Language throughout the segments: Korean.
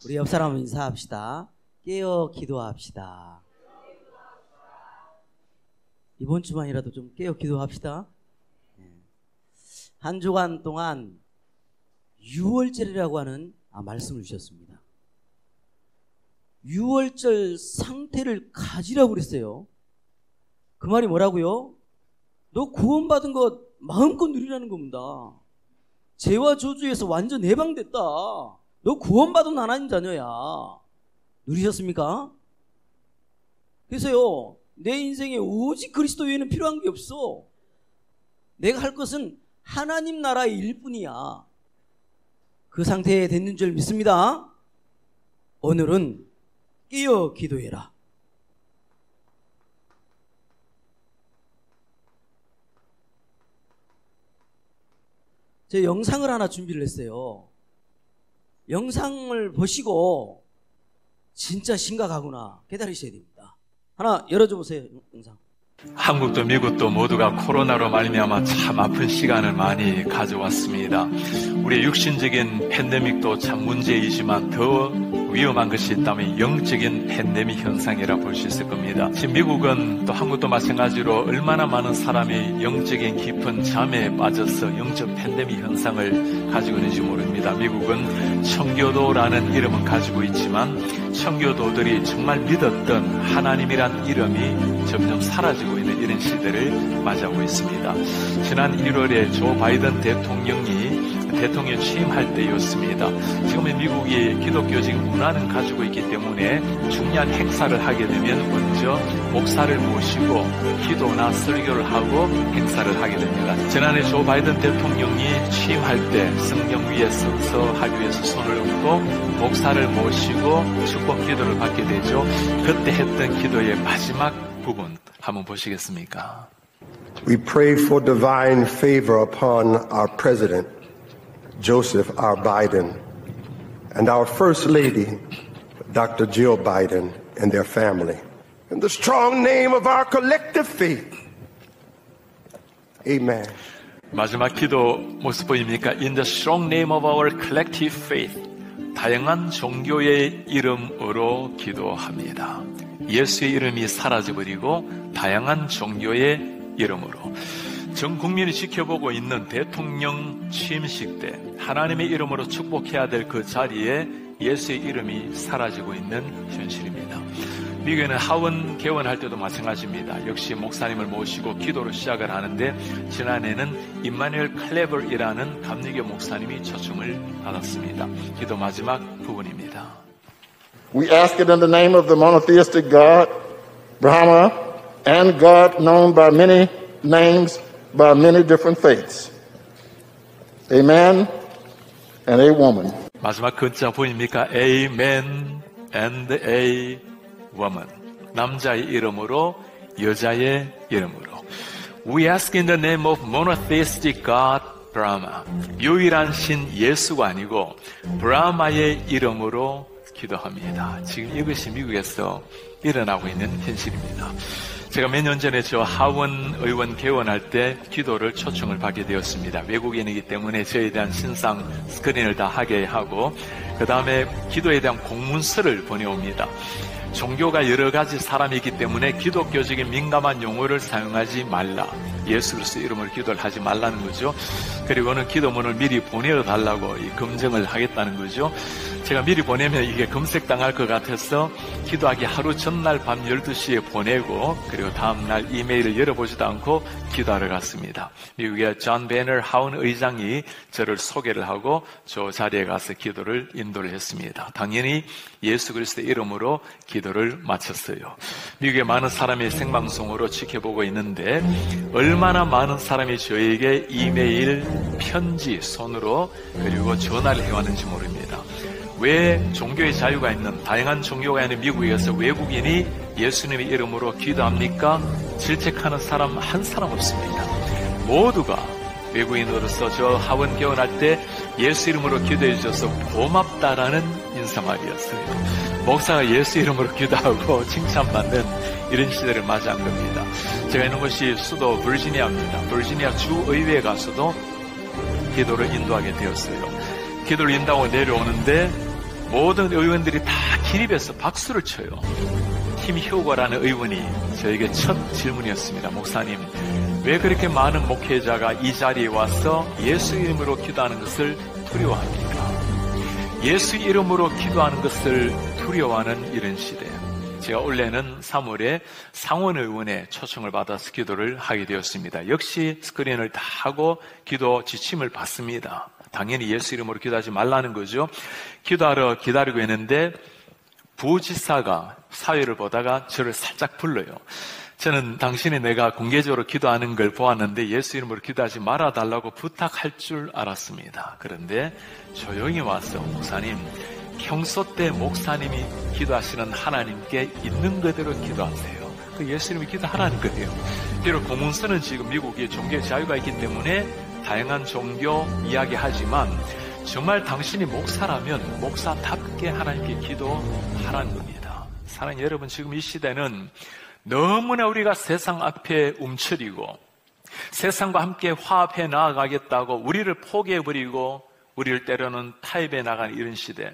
우리 옆 사람 인사합시다. 깨어 기도합시다. 이번 주만이라도 좀 깨어 기도합시다. 한 주간 동안 유월절이라고 하는 말씀을 주셨습니다. 유월절 상태를 가지라고 그랬어요. 그 말이 뭐라고요? 너 구원받은 것 마음껏 누리라는 겁니다. 죄와 저주에서 완전 해방됐다. 너 구원받은 하나님 자녀야. 누리셨습니까? 그래서요, 내 인생에 오직 그리스도 외에는 필요한 게 없어. 내가 할 것은 하나님 나라의 일뿐이야. 그 상태에 됐는 줄 믿습니다. 오늘은 깨어 기도해라. 제가 영상을 하나 준비를 했어요. 영상을 보시고 진짜 심각하구나 깨달으셔야 됩니다. 하나 열어줘 보세요. 영상. 한국도 미국도 모두가 코로나로 말미암아 참 아픈 시간을 많이 가져왔습니다. 우리의 육신적인 팬데믹도 참 문제이지만 더 위험한 것이 있다면 영적인 팬데믹 현상이라 볼 수 있을 겁니다. 지금 미국은 또 한국도 마찬가지로 얼마나 많은 사람이 영적인 깊은 잠에 빠져서 영적 팬데믹 현상을 가지고 있는지 모릅니다. 미국은 청교도라는 이름은 가지고 있지만 청교도들이 정말 믿었던 하나님이란 이름이 점점 사라지고 있는 이런 시대를 맞이하고 있습니다. 지난 1월에 조 바이든 대통령이 대통령 취임할 때였습니다. 지금의 미국이 기독교적 문화는 가지고 있기 때문에 중요한 행사를 하게 되면 먼저 목사를 모시고 기도나 설교를 하고 행사를 하게 됩니다. 지난해 조 바이든 대통령이 취임할 때 성경 위에 서서 하기 위해서 손을 얹고 목사를 모시고 축복 기도를 받게 되죠. 그때 했던 기도의 마지막 부분 한번 보시겠습니까? We pray for divine favor upon our president, Joseph R. Biden, and our First Lady, Dr. Jill Biden, and their family. In the strong name of our collective faith. Amen. 마지막 기도 모습 보입니까? In the strong name of our collective faith. 다양한 종교의 이름으로 기도합니다. 예수의 이름이 사라져버리고 다양한 종교의 이름으로 전 국민이 지켜보고 있는 대통령 취임식 때 하나님의 이름으로 축복해야 될 그 자리에 예수의 이름이 사라지고 있는 현실입니다. 미국에는 하원 개원할 때도 마찬가지입니다. 역시 목사님을 모시고 기도로 시작을 하는데 지난해는 임마누엘 클레버이라는 감리교 목사님이 초청을 받았습니다. 기도 마지막 부분입니다. We ask it in the name of the monotheistic God, Brahma, and God known by many names, by many different faiths. A man and a woman. 마지막 글자 보입니까? A man and a woman. 남자의 이름으로 여자의 이름으로. We ask in the name of monotheistic God, Brahma. 유일한 신 예수가 아니고 브라마의 이름으로 기도합니다. 지금 이것이 미국에서 일어나고 있는 현실입니다. 제가 몇 년 전에 저 하원 의원 개원할 때 기도를 초청을 받게 되었습니다. 외국인이기 때문에 저에 대한 신상 스크린을 다 하게 하고 그 다음에 기도에 대한 공문서를 보내옵니다. 종교가 여러 가지 사람이 있기 때문에 기독교적인 민감한 용어를 사용하지 말라. 예수 그리스도 이름으로 기도를 하지 말라는 거죠. 그리고는 기도문을 미리 보내달라고 검증을 하겠다는 거죠. 제가 미리 보내면 이게 검색당할 것 같아서 기도하기 하루 전날 밤 12시에 보내고 그리고 다음날 이메일을 열어보지도 않고 기도하러 갔습니다. 미국의 존 베너 하원 의장이 저를 소개를 하고 저 자리에 가서 기도를 인도를 했습니다. 당연히 예수 그리스도의 이름으로 기도를 마쳤어요. 미국의 많은 사람이 생방송으로 지켜보고 있는데 얼마나 많은 사람이 저에게 이메일, 편지, 손으로 그리고 전화를 해왔는지 모릅니다. 왜 종교의 자유가 있는 다양한 종교가 있는 미국에서 외국인이 예수님의 이름으로 기도합니까? 질책하는 사람 한 사람 없습니다. 모두가 외국인으로서 저 하원 개원할 때 예수 이름으로 기도해 주셔서 고맙다라는 인사말이었어요. 목사가 예수 이름으로 기도하고 칭찬받는 이런 시대를 맞이한 겁니다. 제가 있는 곳이 수도 버지니아입니다. 버지니아 주의회에 가서도 기도를 인도하게 되었어요. 기도를 인도하고 내려오는데 모든 의원들이 다 기립해서 박수를 쳐요. 팀 효거라는 의원이 저에게 첫 질문이었습니다. 목사님, 왜 그렇게 많은 목회자가 이 자리에 와서 예수 이름으로 기도하는 것을 두려워합니까? 예수 이름으로 기도하는 것을 두려워하는 이런 시대. 제가 올해는 3월에 상원의원의 초청을 받아서 기도를 하게 되었습니다. 역시 스크린을 다 하고 기도 지침을 받습니다. 당연히 예수 이름으로 기도하지 말라는 거죠. 기도하러 기다리고 있는데 부지사가 사회를 보다가 저를 살짝 불러요. 저는 당신이 내가 공개적으로 기도하는 걸 보았는데 예수 이름으로 기도하지 말아달라고 부탁할 줄 알았습니다. 그런데 조용히 와서 목사님, 평소 때 목사님이 기도하시는 하나님께 있는 그대로 기도하세요. 그 예수 이름으로 기도하라는 거예요. 비록 공문서는 지금 미국에 종교의 자유가 있기 때문에 다양한 종교 이야기하지만 정말 당신이 목사라면 목사답게 하나님께 기도하라는 겁니다. 사랑하는 여러분, 지금 이 시대는 너무나 우리가 세상 앞에 움츠리고 세상과 함께 화합해 나아가겠다고 우리를 포기해버리고 우리를 때로는 타협해 나가는 이런 시대.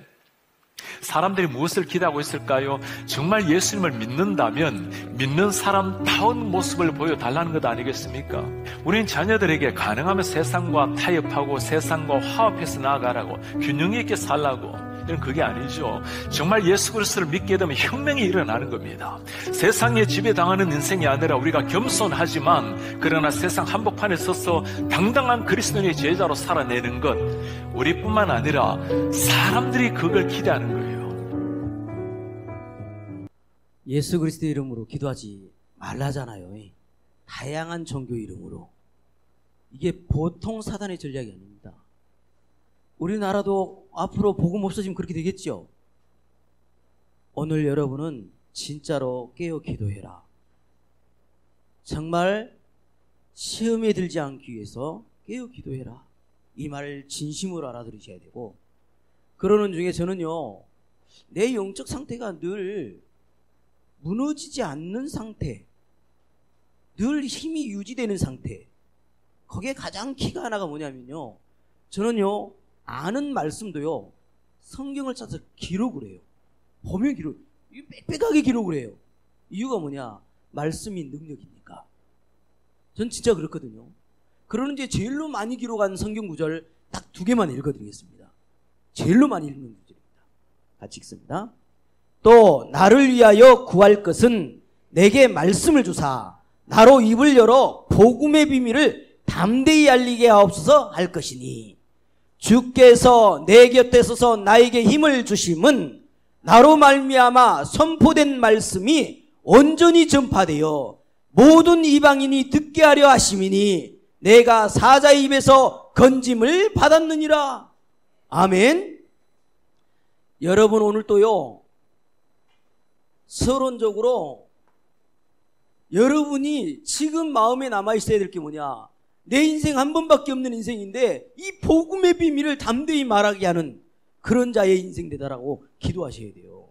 사람들이 무엇을 기대하고 있을까요? 정말 예수님을 믿는다면 믿는 사람다운 모습을 보여달라는 것 아니겠습니까? 우리는 자녀들에게 가능하면 세상과 타협하고 세상과 화합해서 나아가라고, 균형 있게 살라고, 이런 그게 아니죠. 정말 예수 그리스도를 믿게 되면 혁명이 일어나는 겁니다. 세상에 지배당하는 인생이 아니라 우리가 겸손하지만 그러나 세상 한복판에 서서 당당한 그리스도인의 제자로 살아내는 것, 우리뿐만 아니라 사람들이 그걸 기대하는 거예요. 예수 그리스도 이름으로 기도하지 말라잖아요. 다양한 종교 이름으로. 이게 보통 사단의 전략이 아닙니다. 우리나라도 앞으로 복음 없어지면 그렇게 되겠죠. 오늘 여러분은 진짜로 깨어 기도해라. 정말 시험에 들지 않기 위해서 깨어 기도해라. 이 말을 진심으로 알아들으셔야 되고, 그러는 중에 저는요, 내 영적 상태가 늘 무너지지 않는 상태, 늘 힘이 유지되는 상태, 거기에 가장 키가 하나가 뭐냐면요, 저는요, 아는 말씀도요, 성경을 찾아서 기록을 해요. 보면 빽빽하게 기록을 해요. 이유가 뭐냐? 말씀이 능력이니까. 전 진짜 그렇거든요. 그러는데 제일로 많이 기록한 성경 구절 딱 2개만 읽어드리겠습니다. 제일로 많이 읽는 구절입니다. 같이 읽습니다. 또 나를 위하여 구할 것은 내게 말씀을 주사 나로 입을 열어 복음의 비밀을 담대히 알리게 하옵소서 할 것이니, 주께서 내 곁에 서서 나에게 힘을 주심은 나로 말미암아 선포된 말씀이 온전히 전파되어 모든 이방인이 듣게 하려 하심이니 내가 사자의 입에서 건짐을 받았느니라. 아멘. 여러분, 오늘 또요, 서론적으로 여러분이 지금 마음에 남아있어야 될 게 뭐냐? 내 인생 한 번밖에 없는 인생인데 이 복음의 비밀을 담대히 말하게 하는 그런 자의 인생 되다라고 기도하셔야 돼요.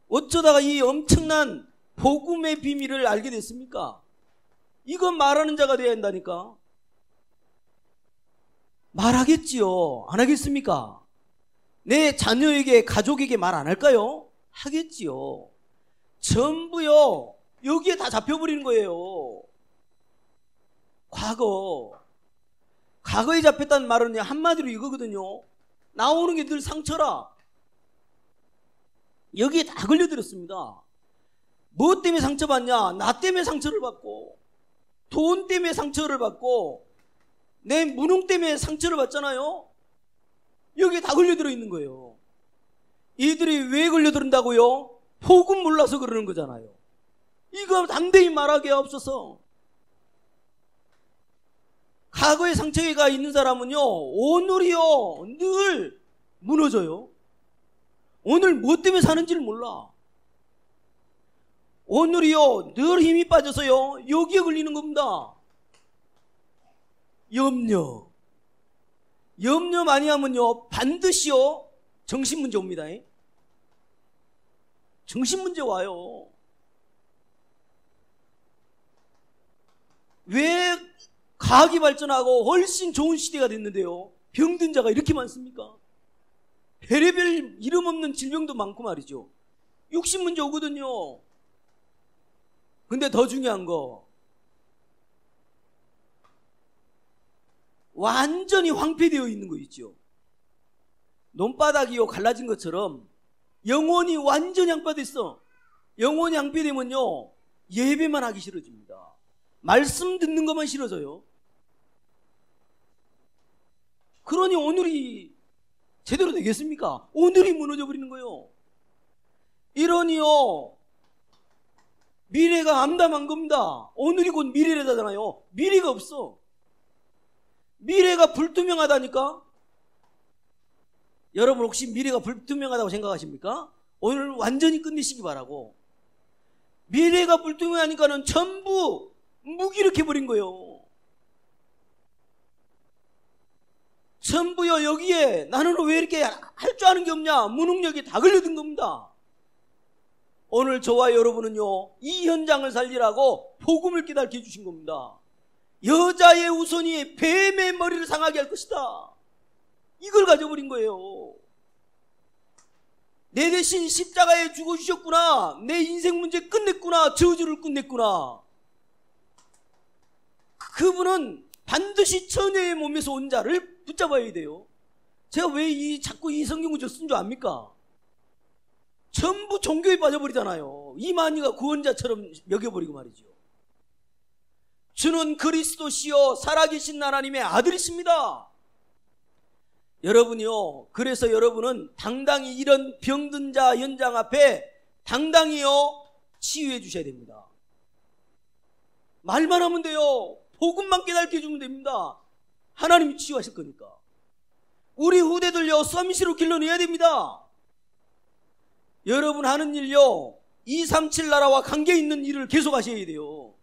어쩌다가 이 엄청난 복음의 비밀을 알게 됐습니까? 이건 말하는 자가 되어야 한다니까. 말하겠지요. 안 하겠습니까? 내 자녀에게, 가족에게 말 안 할까요? 하겠지요. 전부요, 여기에 다 잡혀버리는 거예요. 과거에 잡혔다는 말은 한마디로 이거거든요. 나오는 게 늘 상처라. 여기에 다 걸려들었습니다. 뭐 때문에 상처받냐? 나 때문에 상처를 받고, 돈 때문에 상처를 받고, 내 무능 때문에 상처를 받잖아요. 여기에 다 걸려들어 있는 거예요. 이들이 왜 걸려들은다고요? 복음 몰라서 그러는 거잖아요. 이거 담대히 말하게 하옵소서. 과거의 상처가 있는 사람은요, 오늘이요, 늘 무너져요. 오늘 무엇 때문에 사는지를 몰라. 오늘이요, 늘 힘이 빠져서요, 여기에 걸리는 겁니다. 염려 많이 하면요, 반드시요, 정신문제 옵니다. 정신문제 와요. 왜 과학이 발전하고 훨씬 좋은 시대가 됐는데요, 병든 자가 이렇게 많습니까? 별의별 이름 없는 질병도 많고 말이죠. 육신 문제 오거든요. 근데 더 중요한 거, 완전히 황폐되어 있는 거 있죠. 논바닥이요 갈라진 것처럼 영혼이 완전히 황폐됐어. 영혼이 황폐되면요 예배만 하기 싫어집니다. 말씀 듣는 것만 싫어져요. 그러니 오늘이 제대로 되겠습니까? 오늘이 무너져 버리는 거예요. 이러니요 미래가 암담한 겁니다. 오늘이 곧 미래라잖아요. 미래가 없어. 미래가 불투명하다니까. 여러분 혹시 미래가 불투명하다고 생각하십니까? 오늘 완전히 끝내시기 바라고. 미래가 불투명하니까는 전부 무기력해버린 거예요. 전부요 여기에 나는 왜 이렇게 할 줄 아는 게 없냐, 무능력이 다 걸려든 겁니다. 오늘 저와 여러분은요 이 현장을 살리라고 복음을 깨닫게 해주신 겁니다. 여자의 우선이 뱀의 머리를 상하게 할 것이다. 이걸 가져버린 거예요. 내 대신 십자가에 죽어주셨구나. 내 인생 문제 끝냈구나. 저주를 끝냈구나. 그분은 반드시 천혜의 몸에서 온 자를 붙잡아야 돼요. 제가 왜 자꾸 이 성경을 쓴 줄 압니까? 전부 종교에 빠져버리잖아요. 이만희가 구원자처럼 여겨버리고 말이죠. 주는 그리스도시요 살아계신 하나님의 아들이십니다. 여러분이요, 그래서 여러분은 당당히 이런 병든 자 현장 앞에 당당히요 치유해 주셔야 됩니다. 말만 하면 돼요. 복음만 깨닫게 해주면 됩니다. 하나님이 치유하실 거니까. 우리 후대들요 서밋으로 길러내야 됩니다. 여러분 하는 일요 237 나라와 관계 있는 일을 계속 하셔야 돼요.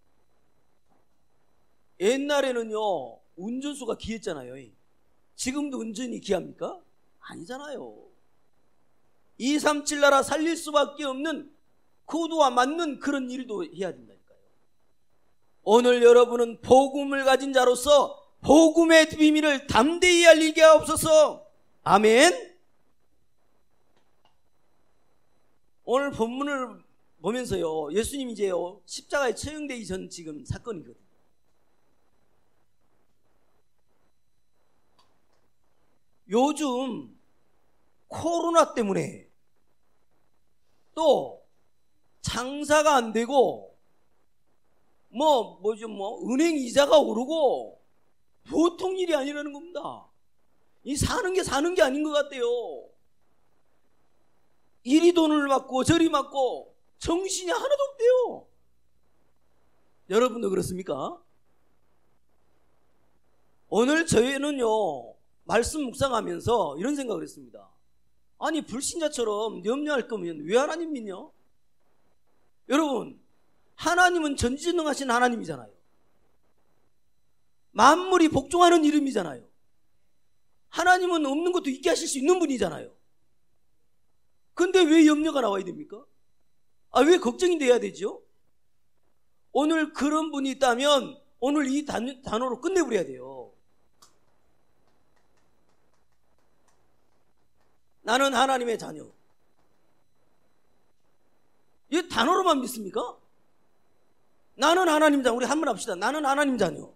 옛날에는요 운전수가 귀했잖아요. 지금도 운전이 귀합니까? 아니잖아요. 237 나라 살릴 수밖에 없는 코드와 맞는 그런 일도 해야 된다니까요. 오늘 여러분은 복음을 가진 자로서 복음의 비밀을 담대히 알리게 하옵소서. 아멘. 오늘 본문을 보면서요 예수님이 이제요 십자가에 처형되기 전 지금 사건이거든요. 요즘 코로나 때문에 또 장사가 안 되고 은행 이자가 오르고 보통 일이 아니라는 겁니다. 이 사는 게 아닌 것 같아요. 이리 돈을 맞고 저리 맞고 정신이 하나도 없대요. 여러분도 그렇습니까? 오늘 저희는요 말씀 묵상하면서 이런 생각을 했습니다. 아니 불신자처럼 염려할 거면 왜 하나님 믿냐? 여러분 하나님은 전지전능하신 하나님이잖아요. 만물이 복종하는 이름이잖아요. 하나님은 없는 것도 있게 하실 수 있는 분이잖아요. 근데 왜 염려가 나와야 됩니까? 왜 걱정이 돼야 되죠? 오늘 그런 분이 있다면 오늘 이 단어로 끝내버려야 돼요. 나는 하나님의 자녀. 이 단어로만 믿습니까? 나는 하나님 자녀. 우리 한번 합시다. 나는 하나님 자녀.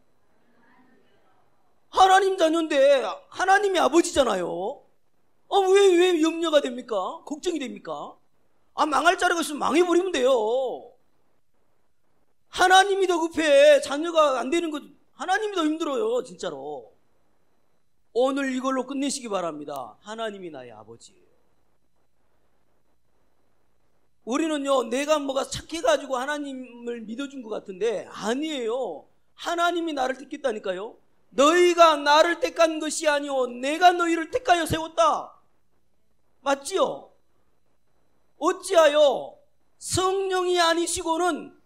하나님 자녀인데 하나님이 아버지잖아요. 왜 염려가 됩니까? 걱정이 됩니까? 망할 자리가 있으면 망해버리면 돼요. 하나님이 더 급해. 자녀가 안 되는 것 하나님이 더 힘들어요. 진짜로. 오늘 이걸로 끝내시기 바랍니다. 하나님이 나의 아버지예요. 우리는요 내가 뭐가 착해가지고 하나님을 믿어준 것 같은데 아니에요. 하나님이 나를 택했다니까요. 너희가 나를 택한 것이 아니오 내가 너희를 택하여 세웠다. 맞지요? 어찌하여 성령이 아니시고는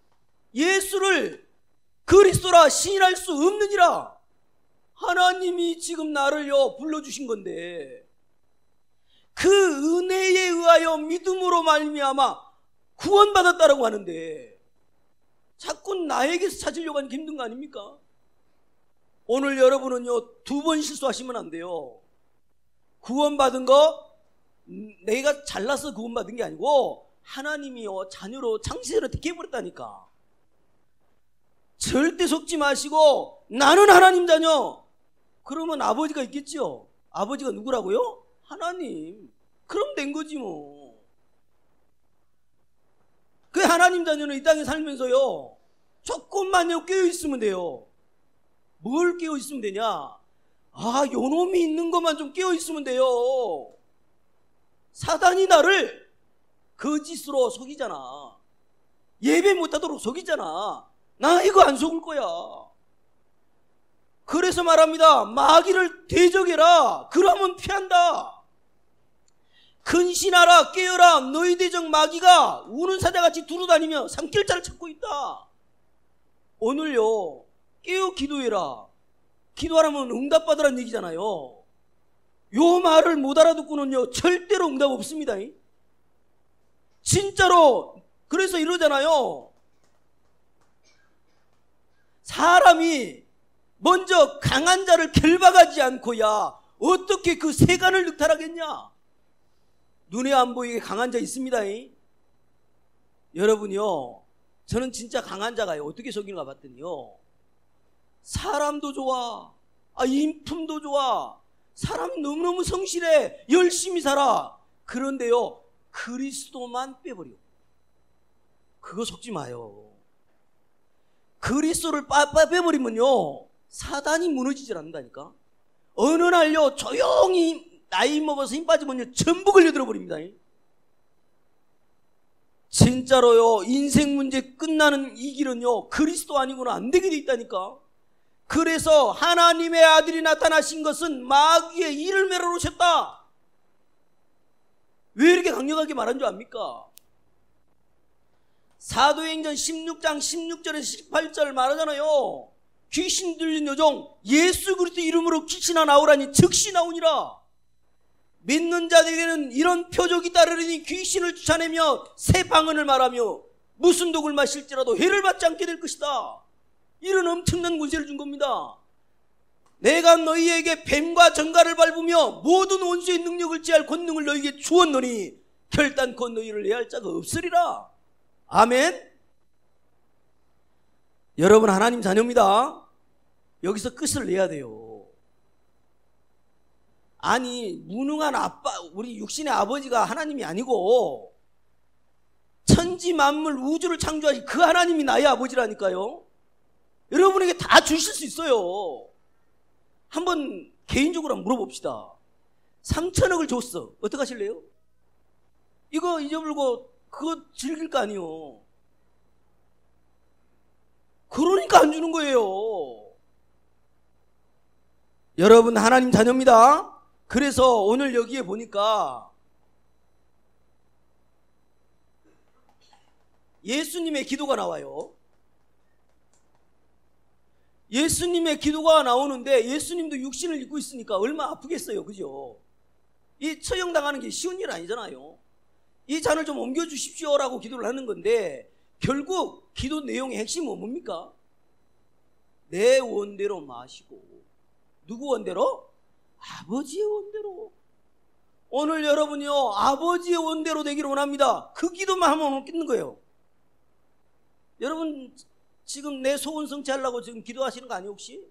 예수를 그리스도라 시인할 수 없느니라. 하나님이 지금 나를요 불러주신 건데 그 은혜에 의하여 믿음으로 말미암아 구원받았다라고 하는데 자꾸 나에게서 찾으려고 하는 게 힘든 거 아닙니까? 오늘 여러분은요 2번 실수하시면 안 돼요. 구원받은 거 내가 잘나서 구원받은 게 아니고 하나님이요 자녀로 창세전에 어떻게 해버렸다니까. 절대 속지 마시고 나는 하나님 자녀. 그러면 아버지가 있겠죠. 아버지가 누구라고요? 하나님. 그럼 된 거지 뭐. 그 하나님 자녀는 이 땅에 살면서요 조금만요 깨어있으면 돼요. 뭘 깨어있으면 되냐? 아, 요놈이 있는 것만 좀 깨어있으면 돼요. 사단이 나를 거짓으로 속이잖아. 예배 못하도록 속이잖아. 나 이거 안 속을 거야. 그래서 말합니다. 마귀를 대적해라. 그러면 피한다. 근신하라 깨어라. 너희 대적 마귀가 우는 사자같이 두루다니며 삼킬자를 찾고 있다. 오늘요 깨어 기도해라. 기도하라면 응답받으라는 얘기잖아요. 요 말을 못 알아듣고는요 절대로 응답 없습니다. 진짜로. 그래서 이러잖아요. 사람이 먼저 강한 자를 결박하지 않고야 어떻게 그 세간을 늑탈하겠냐. 눈에 안 보이게 강한 자 있습니다. 여러분요 저는 진짜 강한 자가요 어떻게 속이는가 봤더니요 사람도 좋아, 인품도 좋아, 사람 너무너무 성실해, 열심히 살아. 그런데요 그리스도만 빼버려. 그거 속지 마요. 그리스도를 빼버리면요 사단이 무너지질 않는다니까. 어느 날요 조용히 나이 먹어서 힘 빠지면요 전부 걸려들어 버립니다. 진짜로요 인생 문제 끝나는 이 길은요 그리스도 아니고는 안 되게 돼 있다니까. 그래서 하나님의 아들이 나타나신 것은 마귀의 이를 매러 오셨다. 왜 이렇게 강력하게 말한 줄 압니까? 사도행전 16장 16절에서 18절 말하잖아요. 귀신 들린 여종 예수 그리스도 이름으로 귀신아 나오라니 즉시 나오니라. 믿는 자들에게는 이런 표적이 따르리니 귀신을 쫓아내며 새 방언을 말하며 무슨 독을 마실지라도 해를 받지 않게 될 것이다. 이런 엄청난 권세를 준 겁니다. 내가 너희에게 뱀과 정갈을 밟으며 모든 원수의 능력을 제할 권능을 너희에게 주었노니 결단코 너희를 내할 자가 없으리라. 아멘. 여러분 하나님 자녀입니다. 여기서 끝을 내야 돼요. 아니 무능한 아빠, 우리 육신의 아버지가 하나님이 아니고 천지 만물 우주를 창조하신 그 하나님이 나의 아버지라니까요. 여러분에게 다 주실 수 있어요. 한번 개인적으로 물어봅시다. 3천억을 줬어. 어떡하실래요? 이거 잊어버리고 그거 즐길 거 아니에요. 그러니까 안 주는 거예요. 여러분 하나님 자녀입니다. 그래서 오늘 여기에 보니까 예수님의 기도가 나와요. 예수님의 기도가 나오는데 예수님도 육신을 입고 있으니까 얼마나 아프겠어요. 그죠? 이 처형당하는 게 쉬운 일 아니잖아요. 이 잔을 좀 옮겨주십시오라고 기도를 하는 건데 결국 기도 내용의 핵심은 뭡니까? 내 원대로 마시고. 누구 원대로? 아버지의 원대로. 오늘 여러분이요 아버지의 원대로 되기를 원합니다. 그 기도만 하면 끝는 거예요. 여러분 지금 내 소원 성취하려고 지금 기도하시는 거 아니에요 혹시?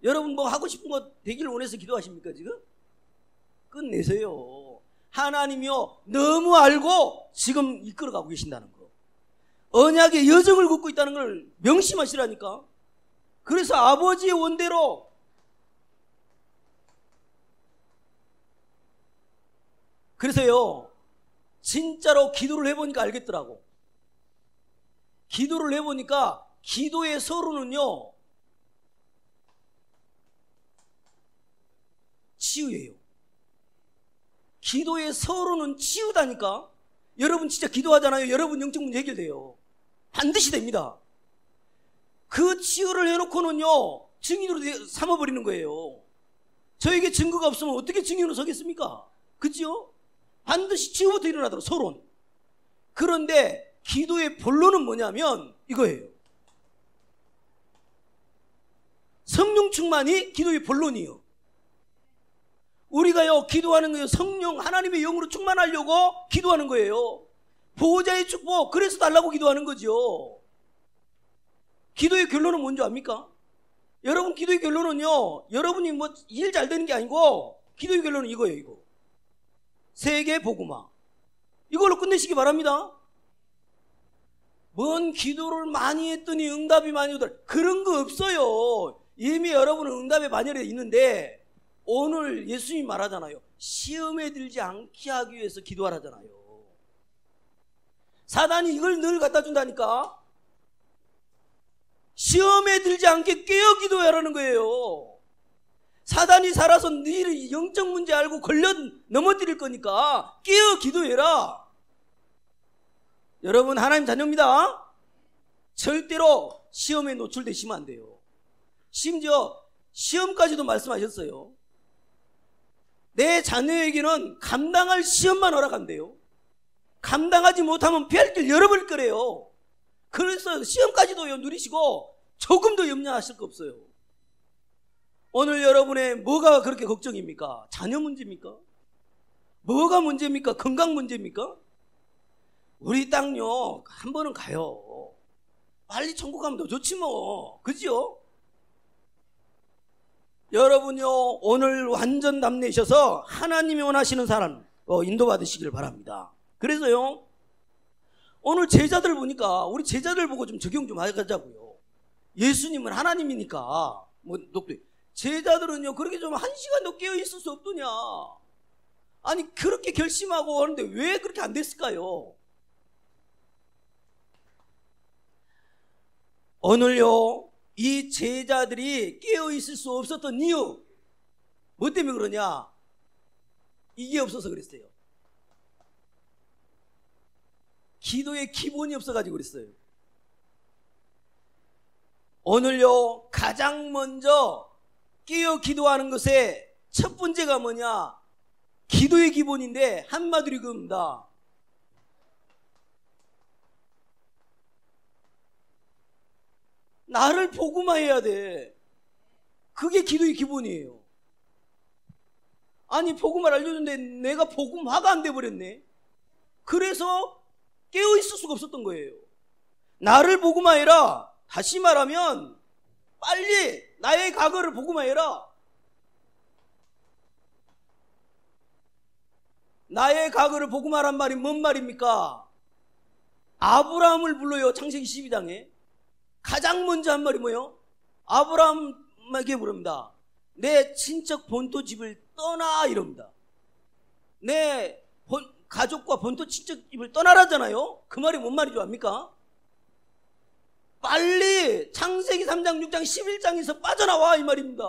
여러분 뭐 하고 싶은 거 되기를 원해서 기도하십니까 지금? 끝내세요. 하나님이요 너무 알고 지금 이끌어가고 계신다는 거. 언약의 여정을 걷고 있다는 걸 명심하시라니까. 그래서 아버지의 원대로. 그래서요 진짜로 기도를 해보니까 알겠더라고. 기도를 해보니까 기도의 서로는요 치유예요. 기도의 서로는 치유다니까. 여러분 진짜 기도하잖아요. 여러분 영적 문제 해결돼요. 반드시 됩니다. 그 치유를 해놓고는요 증인으로 삼아버리는 거예요. 저에게 증거가 없으면 어떻게 증인으로 서겠습니까? 그치요? 반드시 치유부터 일어나도록 서론. 그런데 기도의 본론은 뭐냐면 이거예요. 성령 충만이 기도의 본론이에요. 우리가요, 기도하는 거예요. 성령, 하나님의 영으로 충만하려고 기도하는 거예요. 보호자의 축복, 그래서 달라고 기도하는 거죠. 기도의 결론은 뭔지 압니까? 여러분, 기도의 결론은요, 여러분이 뭐 일 잘 되는 게 아니고, 기도의 결론은 이거예요, 이거. 세계 복음화. 이걸로 끝내시기 바랍니다. 뭔 기도를 많이 했더니 응답이 많이 오더라. 그런 거 없어요. 이미 여러분은 응답의 반열에 있는데, 오늘 예수님이 말하잖아요. 시험에 들지 않게 하기 위해서 기도하라잖아요. 사단이 이걸 늘 갖다 준다니까. 시험에 들지 않게 깨어 기도하라는 거예요. 사단이 살아서 너희를 영적 문제 알고 걸려 넘어뜨릴 거니까 깨어 기도해라. 여러분, 하나님 자녀입니다. 절대로 시험에 노출되시면 안 돼요. 심지어 시험까지도 말씀하셨어요. 내 자녀에게는 감당할 시험만 허락한대요. 감당하지 못하면 별 열어버릴 거래요. 그래서 시험까지도 누리시고 조금도 염려하실 거 없어요. 오늘 여러분의 뭐가 그렇게 걱정입니까? 자녀 문제입니까? 뭐가 문제입니까? 건강 문제입니까? 우리 땅요, 한 번은 가요. 빨리 천국 가면 더 좋지 뭐. 그죠? 여러분요, 오늘 완전 답내셔서 하나님이 원하시는 사람 인도받으시길 바랍니다. 그래서요, 오늘 제자들 보니까 우리 제자들 보고 좀 적용 좀 하자고요. 예수님은 하나님이니까 뭐 제자들은요, 그렇게 좀 한 시간도 깨어 있을 수 없더냐. 아니, 그렇게 결심하고 하는데 왜 그렇게 안 됐을까요? 오늘요, 이 제자들이 깨어 있을 수 없었던 이유, 뭐 때문에 그러냐? 이게 없어서 그랬어요. 기도의 기본이 없어가지고 그랬어요. 오늘요, 가장 먼저 깨어 기도하는 것의 첫 번째가 뭐냐? 기도의 기본인데 한마디로 이겁니다. 나를 복음화해야 돼. 그게 기도의 기본이에요. 아니, 복음화를 알려줬는데 내가 복음화가 안 돼버렸네. 그래서 깨어있을 수가 없었던 거예요. 나를 복음화해라. 다시 말하면 빨리 나의 과거를 복음화해라. 나의 과거를 복음화란 말이 뭔 말입니까? 아브라함을 불러요. 창세기 12장에 가장 먼저 한 말이 뭐예요? 아브라함에게 부릅니다. 내 친척 본토 집을 떠나, 이럽니다. 내 가족과 본토 친척 집을 떠나라잖아요. 그 말이 뭔 말이죠 압니까? 빨리 창세기 3장 6장 11장에서 빠져나와, 이 말입니다.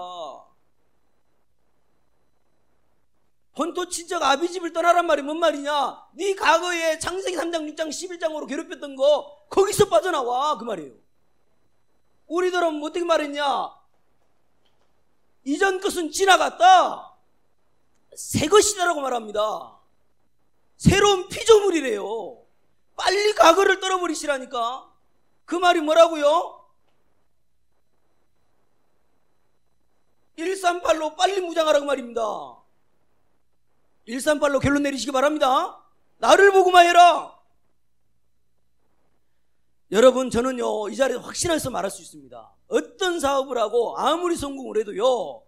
본토 친척 아비 집을 떠나란 말이 뭔 말이냐? 네 과거에 창세기 3장 6장 11장으로 괴롭혔던 거 거기서 빠져나와, 그 말이에요. 우리들은 어떻게 말했냐? 이전 것은 지나갔다, 새 것이다라고 말합니다. 새로운 피조물이래요. 빨리 과거를 떨어버리시라니까. 그 말이 뭐라고요? 138로 빨리 무장하라고 말입니다. 138로 결론 내리시기 바랍니다. 나를 복음화해라. 여러분, 저는요, 이 자리에서 확신해서 말할 수 있습니다. 어떤 사업을 하고 아무리 성공을 해도요,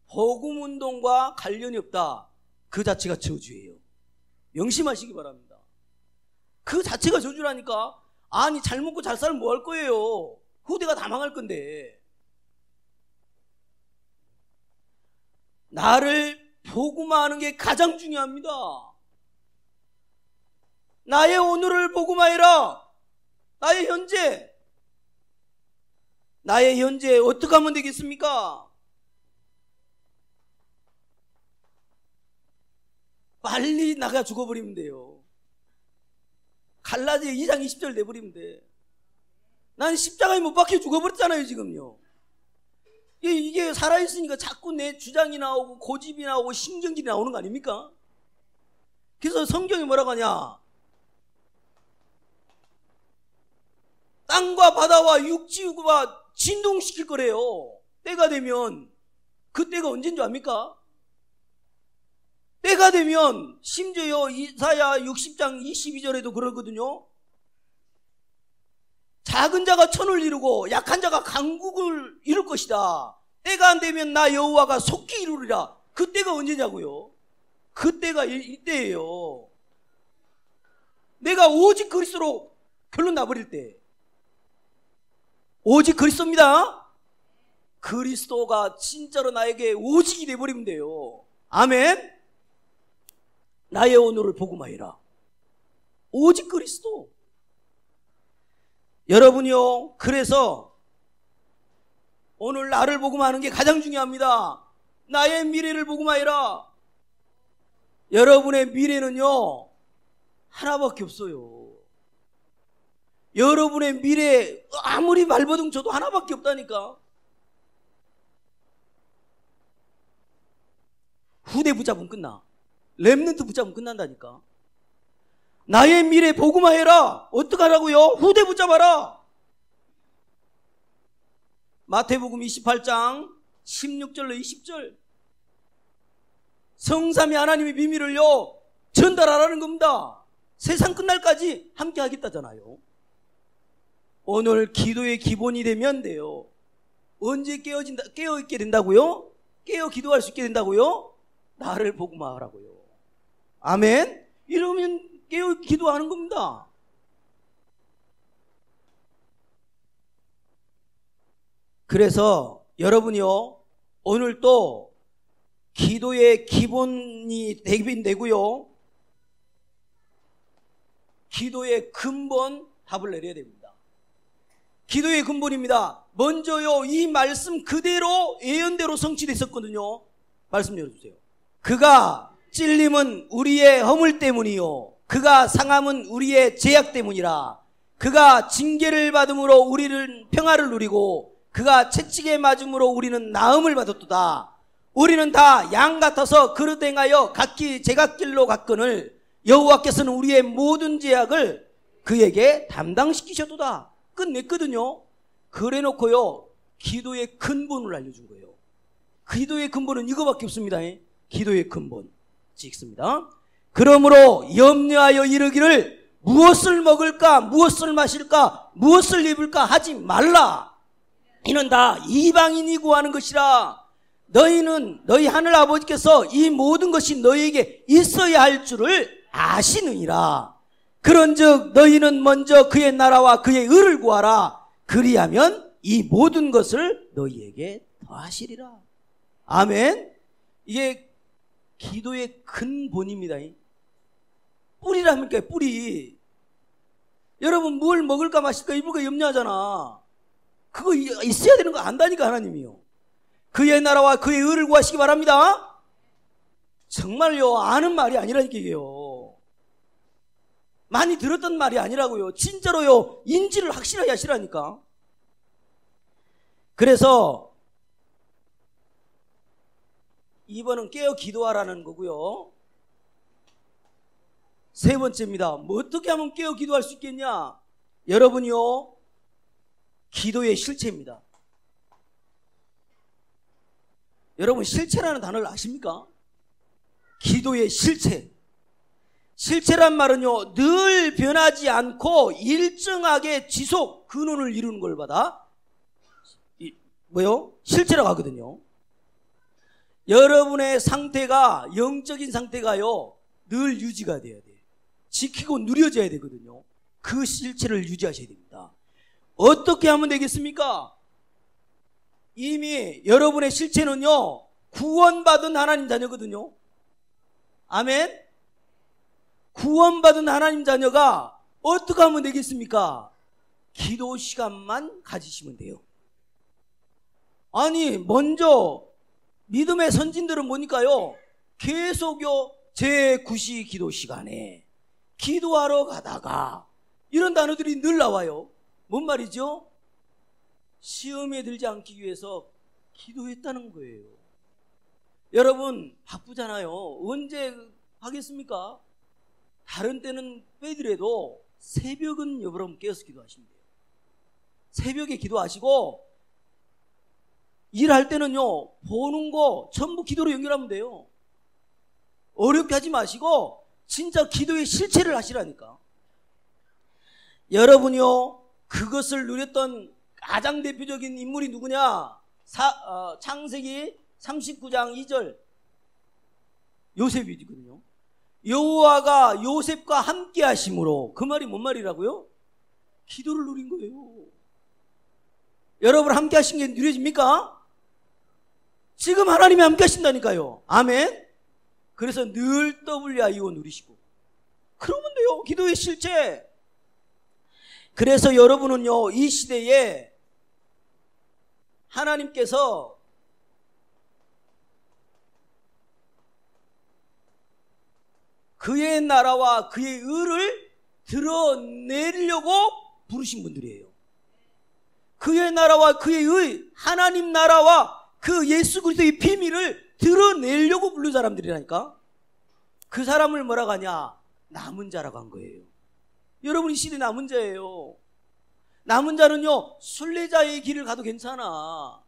복음운동과 관련이 없다, 그 자체가 저주예요. 명심하시기 바랍니다. 그 자체가 저주라니까. 아니, 잘 먹고 잘 살면 뭐 할 거예요? 후대가 다 망할 건데. 나를 복음화하는 게 가장 중요합니다. 나의 오늘을 복음화해라. 나의 현재. 나의 현재 어떻게 하면 되겠습니까? 빨리 나가 죽어버리면 돼요. 갈라디아 2장 20절 내버리면 돼. 난 십자가에 못 박혀 죽어버렸잖아요, 지금요. 이게 살아있으니까 자꾸 내 주장이 나오고 고집이 나오고 신경질이 나오는 거 아닙니까? 그래서 성경이 뭐라고 하냐? 땅과 바다와 육지와 진동시킬 거래요. 때가 되면. 그 때가 언제인 줄 압니까? 때가 되면 심지어 이사야 60장 22절에도 그러거든요. 작은 자가 천을 이루고 약한 자가 강국을 이룰 것이다. 때가 안 되면 나 여호와가 속히 이루리라. 그때가 언제냐고요? 그때가 이때예요. 내가 오직 그리스도로 결론 나버릴 때. 오직 그리스도입니다. 그리스도가 진짜로 나에게 오직이 돼버리면 돼요. 아멘. 나의 오늘을 복음하여라. 오직 그리스도. 여러분이요, 그래서 오늘 나를 복음하는 게 가장 중요합니다. 나의 미래를 복음하여라. 여러분의 미래는요 하나밖에 없어요. 여러분의 미래 아무리 발버둥 쳐도 하나밖에 없다니까. 후대 붙잡으면 끝나. 렘넌트 붙잡으면 끝난다니까. 나의 미래 복음화해라. 어떡하라고요? 후대 붙잡아라. 마태복음 28장 16절로 20절. 성삼위 하나님의 비밀을요 전달하라는 겁니다. 세상 끝날까지 함께 하겠다잖아요. 오늘 기도의 기본이 되면 돼요. 언제 깨어있게 된다고요? 깨어 기도할 수 있게 된다고요? 나를 복음화하라고요. 아멘. 이러면 깨어 기도하는 겁니다. 그래서 여러분이요 오늘 또 기도의 기본이 되고요 기도의 근본 답을 내려야 됩니다. 기도의 근본입니다. 먼저요 이 말씀 그대로 예언대로 성취됐었거든요. 말씀 열어주세요. 그가 찔림은 우리의 허물 때문이요 그가 상함은 우리의 죄악 때문이라. 그가 징계를 받음으로 우리는 평화를 누리고 그가 채찍에 맞음으로 우리는 나음을 받았도다. 우리는 다 양 같아서 그릇 행하여 각기 제각길로 갔거늘 여호와께서는 우리의 모든 죄악을 그에게 담당시키셨도다. 끝냈거든요. 그래놓고요 기도의 근본을 알려준 거예요. 기도의 근본은 이거밖에 없습니다. 기도의 근본 찍습니다. 그러므로 염려하여 이르기를 무엇을 먹을까 무엇을 마실까 무엇을 입을까 하지 말라. 이는 다 이방인이 구하는 것이라. 너희는 너희 하늘 아버지께서 이 모든 것이 너희에게 있어야 할 줄을 아시느니라. 그런즉 너희는 먼저 그의 나라와 그의 의를 구하라. 그리하면 이 모든 것을 너희에게 더하시리라. 아멘. 이게 기도의 근본입니다. 뿌리랍니까? 뿌리. 여러분 뭘 먹을까 마실까 입을까 염려하잖아. 그거 있어야 되는 거 안다니까 하나님이요. 그의 나라와 그의 의를 구하시기 바랍니다. 정말요 아는 말이 아니라니까 이게요. 많이 들었던 말이 아니라고요. 진짜로요 인지를 확실하게 하시라니까. 그래서 2번은 깨어 기도하라는 거고요. 세 번째입니다. 뭐 어떻게 하면 깨어 기도할 수 있겠냐? 여러분이요 기도의 실체입니다. 여러분 실체라는 단어를 아십니까? 기도의 실체. 실체란 말은요 늘 변하지 않고 일정하게 지속 근원을 이루는 걸 받아 실체라고 하거든요. 여러분의 상태가 영적인 상태가요 늘 유지가 돼야 돼. 지키고 누려져야 되거든요. 그 실체를 유지하셔야 됩니다. 어떻게 하면 되겠습니까? 이미 여러분의 실체는요 구원받은 하나님 자녀거든요. 아멘. 구원받은 하나님 자녀가 어떻게 하면 되겠습니까? 기도 시간만 가지시면 돼요. 아니 먼저 믿음의 선진들은 뭐니까요 계속요 제9시 기도 시간에 기도하러 가다가 이런 단어들이 늘 나와요. 뭔 말이죠? 시험에 들지 않기 위해서 기도했다는 거예요. 여러분 바쁘잖아요. 언제 하겠습니까? 다른 때는 빼더라도 새벽은 여러분 깨어서 기도하시면 돼요. 새벽에 기도하시고 일할 때는요 보는 거 전부 기도로 연결하면 돼요. 어렵게 하지 마시고 진짜 기도의 실체를 하시라니까. 여러분이요, 그것을 누렸던 가장 대표적인 인물이 누구냐? 창세기 39장 2절 요셉이거든요. 여호와가 요셉과 함께 하심으로, 그 말이 뭔 말이라고요? 기도를 누린 거예요. 여러분 함께 하신 게 누려집니까? 지금 하나님이 함께 하신다니까요. 아멘. 그래서 늘 WIO 누리시고 그러면 돼요. 기도의 실체. 그래서 여러분은요, 이 시대에 하나님께서 그의 나라와 그의 의를 드러내려고 부르신 분들이에요. 그의 나라와 그의 의, 하나님 나라와 그 예수 그리스도의 비밀을 드러내려고 부른 사람들이라니까. 그 사람을 뭐라고 하냐? 남은 자라고 한 거예요. 여러분, 이 시대 남은 자예요. 남은 자는요, 순례자의 길을 가도 괜찮아.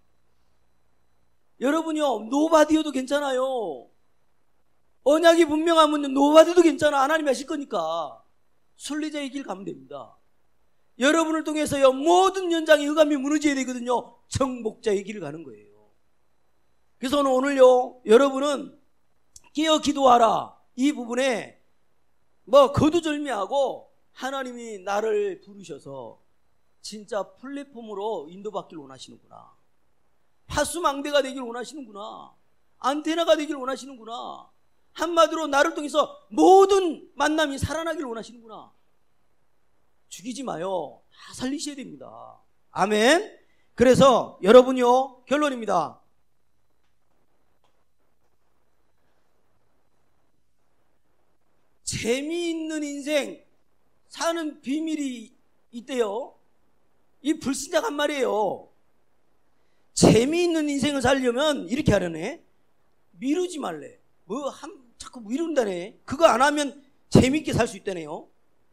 여러분요, 노바디어도 괜찮아요. 언약이 분명하면 노바디도 괜찮아. 하나님이 하실 거니까. 순례자의 길 가면 됩니다. 여러분을 통해서요, 모든 연장의 흑암이 무너져야 되거든요. 정복자의 길을 가는 거예요. 그래서 오늘요, 여러분은 깨어 기도하라, 이 부분에 거두절미하고 하나님이 나를 부르셔서 진짜 플랫폼으로 인도받기를 원하시는구나. 파수망대가 되길 원하시는구나. 안테나가 되길 원하시는구나. 한마디로 나를 통해서 모든 만남이 살아나길 원하시는구나. 죽이지 마요. 다 살리셔야 됩니다. 아멘. 그래서 여러분요, 결론입니다. 재미있는 인생 사는 비밀이 있대요. 이 불신자간 말이에요. 재미있는 인생을 살려면 이렇게 하려네. 미루지 말래. 자꾸 미룬다네. 그거 안 하면 재미있게 살 수 있다네요.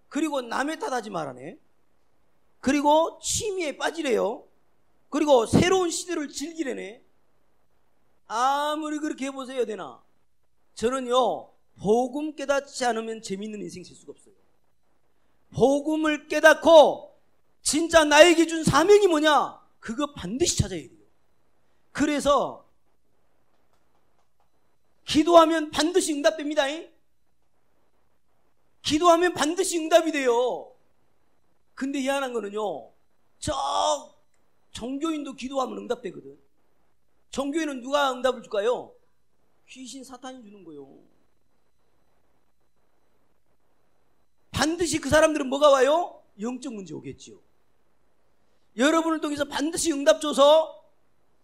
그리고 남의 탓하지 말라네. 그리고 취미에 빠지래요. 그리고 새로운 시대를 즐기래네. 아무리 그렇게 해보세요 되나? 저는요, 복음 깨닫지 않으면 재미있는 인생 살 수가 없어요. 복음을 깨닫고 진짜 나에게 준 사명이 뭐냐? 그거 반드시 찾아야 돼요. 그래서 기도하면 반드시 응답됩니다. 기도하면 반드시 응답이 돼요. 근데 희한한 거는요, 저 종교인도 기도하면 응답되거든. 종교인은 누가 응답을 줄까요? 귀신 사탄이 주는 거예요. 반드시 그 사람들은 뭐가 와요? 영적 문제 오겠지요. 여러분을 통해서 반드시 응답 줘서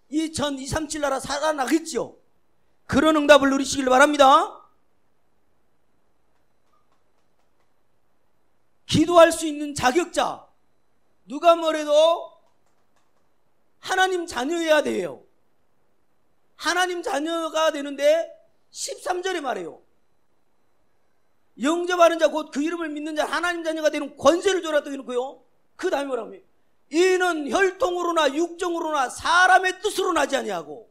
이 237 나라 살아나겠지요. 그런 응답을 누리시길 바랍니다. 기도할 수 있는 자격자, 누가 뭐래도 하나님 자녀여야 돼요. 하나님 자녀가 되는데 13절에 말해요. 영접하는 자 곧 그 이름을 믿는 자 하나님 자녀가 되는 권세를 줘라 또 해놓고요. 그 다음에 뭐라고 해요? 이는 혈통으로나 육정으로나 사람의 뜻으로 나지 아니하고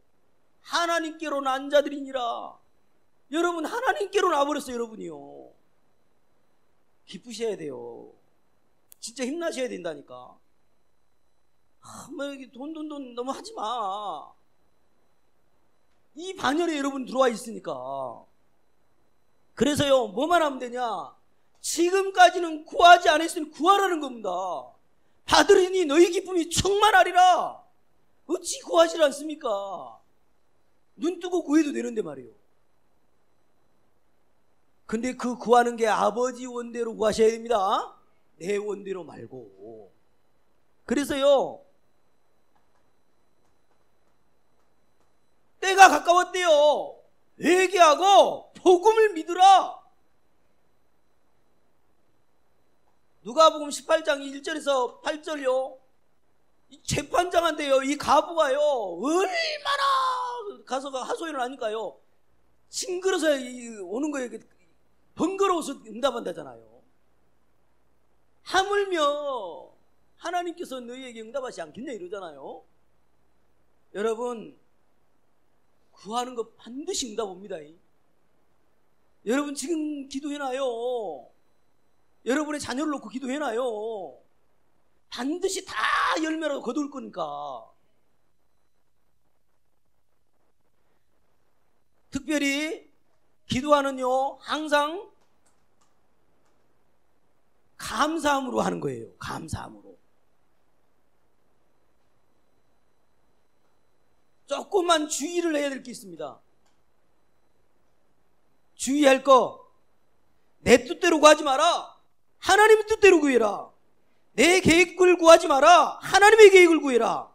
하나님께로 난 자들이니라. 여러분, 하나님께로 나와버렸어요. 여러분이요, 기쁘셔야 돼요. 진짜 힘나셔야 된다니까. 돈 너무 하지 마. 이 반열에 여러분 들어와 있으니까. 그래서요, 뭐만 하면 되냐? 지금까지는 구하지 않았으니 구하라는 겁니다. 받으리니 너희 기쁨이 충만하리라. 어찌 구하지 않습니까? 눈 뜨고 구해도 되는데 말이에요. 근데 그 구하는 게 아버지 원대로 구하셔야 됩니다. 내 원대로 말고. 그래서요, 때가 가까웠대요. 회개하고 복음을 믿으라. 누가복음 18장 1절에서 8절요. 이 재판장한테요, 이 가부가요, 얼마나 가서 하소연을 하니까요, 징그러서 오는 거예요. 번거로워서 응답한다잖아요. 하물며 하나님께서 너희에게 응답하지 않겠냐 이러잖아요. 여러분, 구하는 거 반드시 응답 옵니다. 여러분 지금 기도해놔요. 여러분의 자녀를 놓고 기도해놔요. 반드시 다 열매라도 거둘 거니까. 특별히 기도하는요 항상 감사함으로 하는 거예요. 감사함으로. 조금만 주의를 해야 될 게 있습니다. 주의할 거, 내 뜻대로 구하지 마라. 하나님의 뜻대로 구해라. 내 계획을 구하지 마라. 하나님의 계획을 구해라.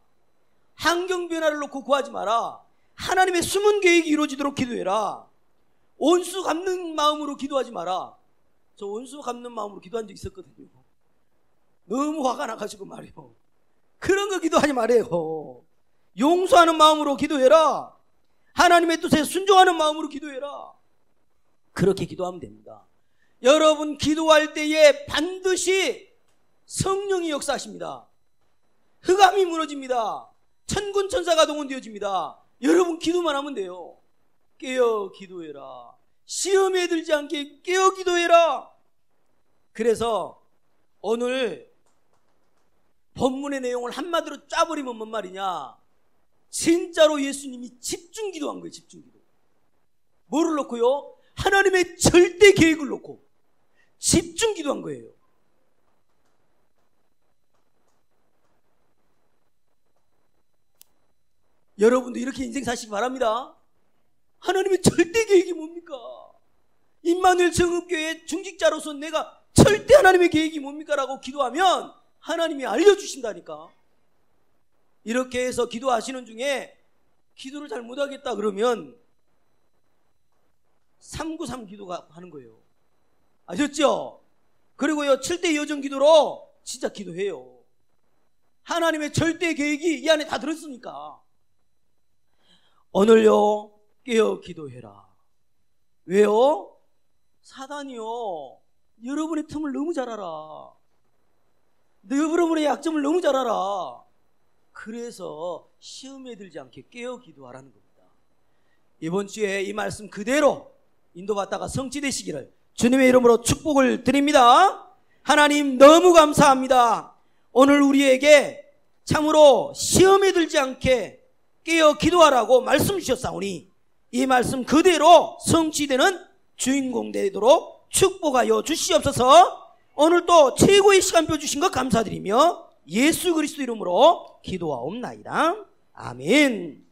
환경 변화를 놓고 구하지 마라. 하나님의 숨은 계획이 이루어지도록 기도해라. 원수 갚는 마음으로 기도하지 마라. 저 원수 갚는 마음으로 기도한 적 있었거든요. 너무 화가 나가지고 말이에요. 그런 거 기도하지 말아요. 용서하는 마음으로 기도해라. 하나님의 뜻에 순종하는 마음으로 기도해라. 그렇게 기도하면 됩니다. 여러분 기도할 때에 반드시 성령이 역사하십니다. 흑암이 무너집니다. 천군 천사가 동원되어집니다. 여러분 기도만 하면 돼요. 깨어 기도해라. 시험에 들지 않게 깨어 기도해라. 그래서 오늘 본문의 내용을 한마디로 짜버리면 뭔 말이냐, 진짜로 예수님이 집중 기도한 거예요. 집중 기도. 뭐를 놓고요? 하나님의 절대 계획을 놓고 집중 기도한 거예요. 여러분도 이렇게 인생 사시기 바랍니다. 하나님의 절대 계획이 뭡니까? 임마누엘 정읍교회 중직자로서 내가 절대 하나님의 계획이 뭡니까? 라고 기도하면 하나님이 알려주신다니까. 이렇게 해서 기도하시는 중에 기도를 잘 못하겠다 그러면 393 기도가 하는 거예요. 아셨죠? 그리고요 7대 여정 기도로 진짜 기도해요. 하나님의 절대 계획이 이 안에 다 들었으니까. 오늘요 깨어 기도해라. 왜요? 사단이요 여러분의 틈을 너무 잘 알아. 여러분의 약점을 너무 잘 알아. 그래서 시험에 들지 않게 깨어 기도하라는 겁니다. 이번 주에 이 말씀 그대로 인도받다가 성취되시기를 주님의 이름으로 축복을 드립니다. 하나님 너무 감사합니다. 오늘 우리에게 참으로 시험에 들지 않게 깨어 기도하라고 말씀 주셨사오니 이 말씀 그대로 성취되는 주인공 되도록 축복하여 주시옵소서. 오늘 또 최고의 시간표 주신 것 감사드리며 예수 그리스도 이름으로 기도하옵나이다. 아멘.